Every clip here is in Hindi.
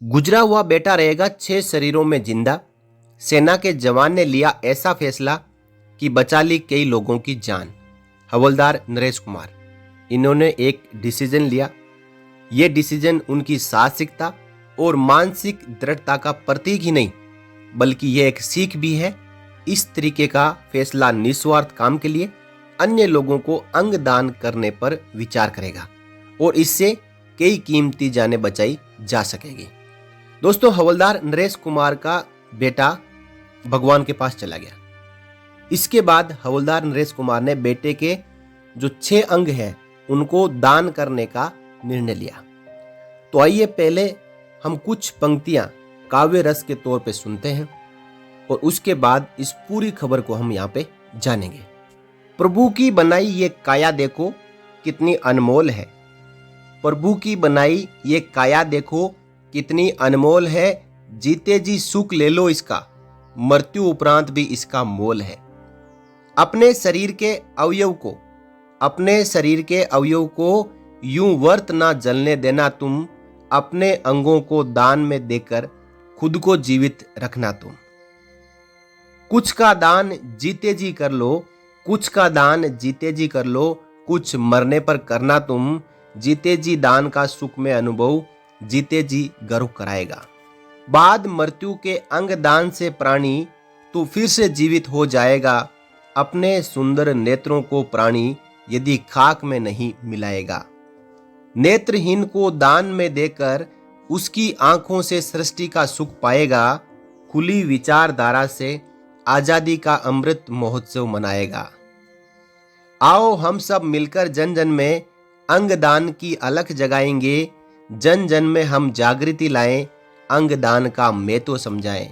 गुजरा हुआ बेटा रहेगा 6 शरीरों में जिंदा। सेना के जवान ने लिया ऐसा फैसला कि बचा ली कई लोगों की जान। हवलदार नरेश कुमार, इन्होंने एक डिसीजन लिया। ये डिसीजन उनकी साहसिकता और मानसिक दृढ़ता का प्रतीक ही नहीं, बल्कि यह एक सीख भी है। इस तरीके का फैसला निस्वार्थ काम के लिए अन्य लोगों को अंग दान करने पर विचार करेगा और इससे कई कीमती जानें बचाई जा सकेगी। दोस्तों, हवलदार नरेश कुमार का बेटा भगवान के पास चला गया। इसके बाद हवलदार नरेश कुमार ने बेटे के जो 6 अंग हैं उनको दान करने का निर्णय लिया। तो आइए पहले हम कुछ पंक्तियां काव्य रस के तौर पे सुनते हैं और उसके बाद इस पूरी खबर को हम यहाँ पे जानेंगे। प्रभु की बनाई ये काया देखो कितनी अनमोल है। प्रभु की बनाई ये काया देखो कितनी अनमोल है। जीते जी सुख ले लो इसका, मृत्यु उपरांत भी इसका मोल है। अपने शरीर के अवयव को यूं वर्त ना जलने देना तुम। अपने अंगों को दान में देकर खुद को जीवित रखना तुम। कुछ का दान जीते जी कर लो, कुछ का दान जीते जी कर लो, कुछ मरने पर करना तुम। जीते जी दान का सुख में अनुभव जीते जी गर्व कराएगा। बाद मृत्यु के अंग दान से प्राणी तू फिर से जीवित हो जाएगा। अपने सुंदर नेत्रों को प्राणी यदि खाक में नहीं मिलाएगा। नेत्रहीन को दान में देकर उसकी आंखों से सृष्टि का सुख पाएगा। खुली विचारधारा से आजादी का अमृत महोत्सव मनाएगा। आओ हम सब मिलकर जन जन में अंगदान की अलख जगाएंगे। जन जन में हम जागृति लाएं, अंगदान का महत्व समझाएं।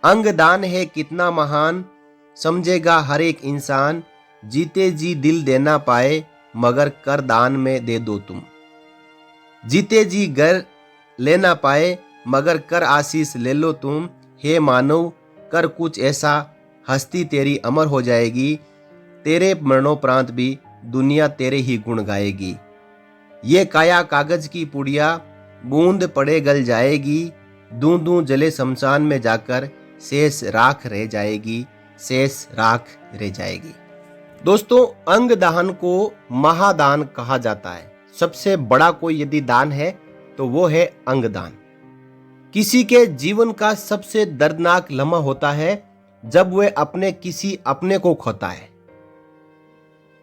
अंगदान है कितना महान, समझेगा हर एक इंसान। जीते जी दिल देना पाए, मगर कर दान में दे दो तुम। जीते जी घर लेना पाए, मगर कर आशीष ले लो तुम। हे मानव कर कुछ ऐसा, हस्ती तेरी अमर हो जाएगी। तेरे मरणोपरांत भी दुनिया तेरे ही गुण गाएगी। ये काया कागज की पुड़िया, बूंद पड़े गल जाएगी। दूं दूं जले शमशान में जाकर शेष राख रह जाएगी, शेष राख रह जाएगी। दोस्तों, अंग दान को महादान कहा जाता है। सबसे बड़ा कोई यदि दान है तो वो है अंग दान। किसी के जीवन का सबसे दर्दनाक लम्हा होता है जब वह अपने किसी अपने को खोता है।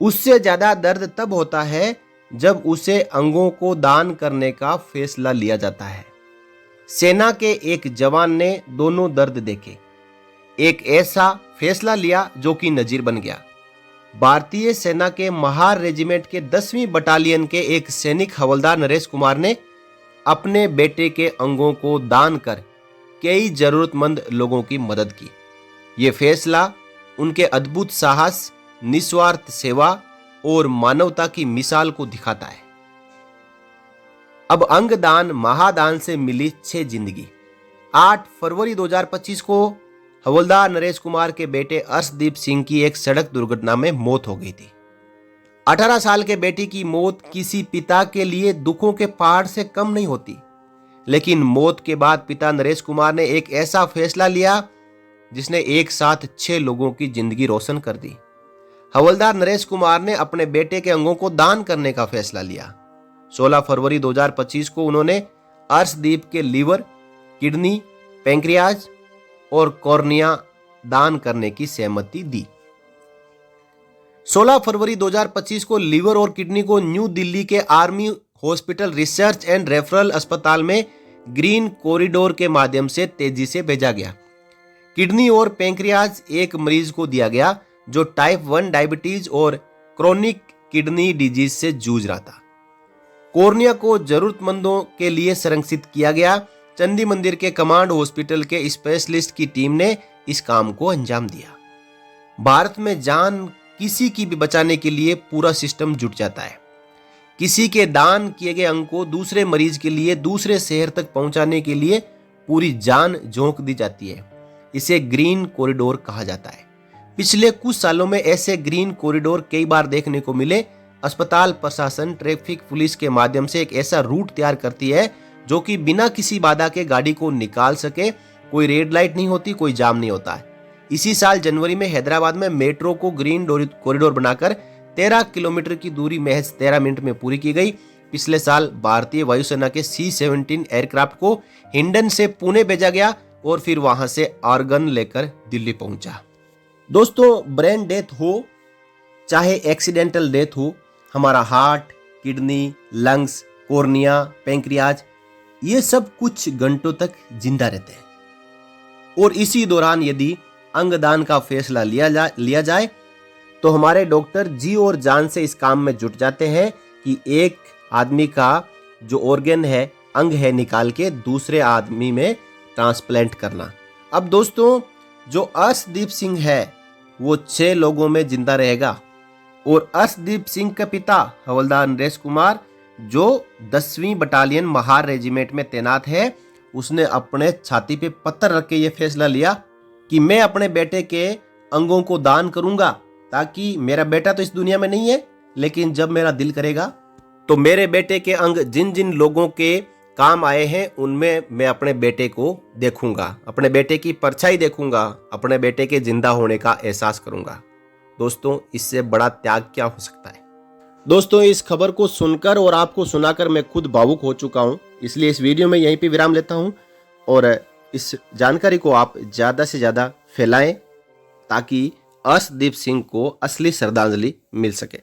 उससे ज्यादा दर्द तब होता है जब उसे अंगों को दान करने का फैसला लिया जाता है। सेना के एक जवान ने दोनों दर्द देखे, एक ऐसा फैसला लिया जो कि नजीर बन गया। भारतीय सेना के महार रेजिमेंट के 10वीं बटालियन के एक सैनिक हवलदार नरेश कुमार ने अपने बेटे के अंगों को दान कर कई जरूरतमंद लोगों की मदद की। ये फैसला उनके अद्भुत साहस, निस्वार्थ सेवा और मानवता की मिसाल को दिखाता है। अब अंगदान महादान से मिली 6 जिंदगी। 8 फरवरी 2025 को हवलदार नरेश कुमार के बेटे अर्शदीप सिंह की एक सड़क दुर्घटना में मौत हो गई थी। 18 साल के बेटी की मौत किसी पिता के लिए दुखों के पहाड़ से कम नहीं होती, लेकिन मौत के बाद पिता नरेश कुमार ने एक ऐसा फैसला लिया जिसने एक साथ 6 लोगों की जिंदगी रोशन कर दी। हवलदार नरेश कुमार ने अपने बेटे के अंगों को दान करने का फैसला लिया। 16 फरवरी 2025 को उन्होंने अर्शदीप के लीवर, किडनी, पैंक्रियाज और कॉर्निया दान करने की सहमति दी। 16 फरवरी 2025 को लीवर और किडनी को न्यू दिल्ली के army hospital research and referral अस्पताल में ग्रीन कॉरिडोर के माध्यम से तेजी से भेजा गया। किडनी और पैंक्रियाज एक मरीज को दिया गया जो टाइप 1 डायबिटीज और क्रोनिक किडनी डिजीज से जूझ रहा था। कॉर्निया को जरूरतमंदों के लिए संरक्षित किया गया। चंडी मंदिर के कमांड हॉस्पिटल के स्पेशलिस्ट की टीम ने इस काम को अंजाम दिया। भारत में जान किसी की भी बचाने के लिए पूरा सिस्टम जुट जाता है। किसी के दान किए गए अंग को दूसरे मरीज के लिए दूसरे शहर तक पहुंचाने के लिए पूरी जान झोंक दी जाती है। इसे ग्रीन कॉरिडोर कहा जाता है। पिछले कुछ सालों में ऐसे ग्रीन कॉरिडोर कई बार देखने को मिले। अस्पताल प्रशासन ट्रैफिक पुलिस के माध्यम से एक ऐसा रूट तैयार करती है जो कि बिना किसी बाधा के गाड़ी को निकाल सके। कोई रेड लाइट नहीं होती, कोई जाम नहीं होता है। इसी साल जनवरी में हैदराबाद में मेट्रो को ग्रीन कॉरिडोर बनाकर 13 किलोमीटर की दूरी महज 13 मिनट में पूरी की गई। पिछले साल भारतीय वायुसेना के C-17 एयरक्राफ्ट को हिंडन से पुणे भेजा गया और फिर वहां से आर्गन लेकर दिल्ली पहुंचा। दोस्तों, ब्रेन डेथ हो चाहे एक्सीडेंटल डेथ हो, हमारा heart, kidney, lungs, cornea, pancreas, ये सब कुछ घंटों तक जिंदा रहते हैं। और इसी दौरान यदि अंगदान का फैसला लिया जाए तो हमारे डॉक्टर जी और जान से इस काम में जुट जाते हैं कि एक आदमी का जो ऑर्गन है, अंग है, निकाल के दूसरे आदमी में ट्रांसप्लांट करना। अब दोस्तों, जो अर्शदीप सिंह है वो 6 लोगों में जिंदा रहेगा और अर्शदीप सिंह के पिता हवलदार नरेश कुमार जो 10वीं बटालियन महार रेजिमेंट में तैनात है, उसने अपने छाती पे पत्थर रख के ये फैसला लिया कि मैं अपने बेटे के अंगों को दान करूंगा, ताकि मेरा बेटा तो इस दुनिया में नहीं है, लेकिन जब मेरा दिल करेगा तो मेरे बेटे के अंग जिन जिन लोगों के काम आए हैं उनमें मैं अपने बेटे को देखूंगा, अपने बेटे की परछाई देखूंगा, अपने बेटे के जिंदा होने का एहसास करूंगा। दोस्तों, इससे बड़ा त्याग क्या हो सकता है। दोस्तों, इस खबर को सुनकर और आपको सुनाकर मैं खुद भावुक हो चुका हूं, इसलिए इस वीडियो में यहीं पे विराम लेता हूं और इस जानकारी को आप ज़्यादा से ज़्यादा फैलाएं ताकि अर्शदीप सिंह को असली श्रद्धांजलि मिल सके।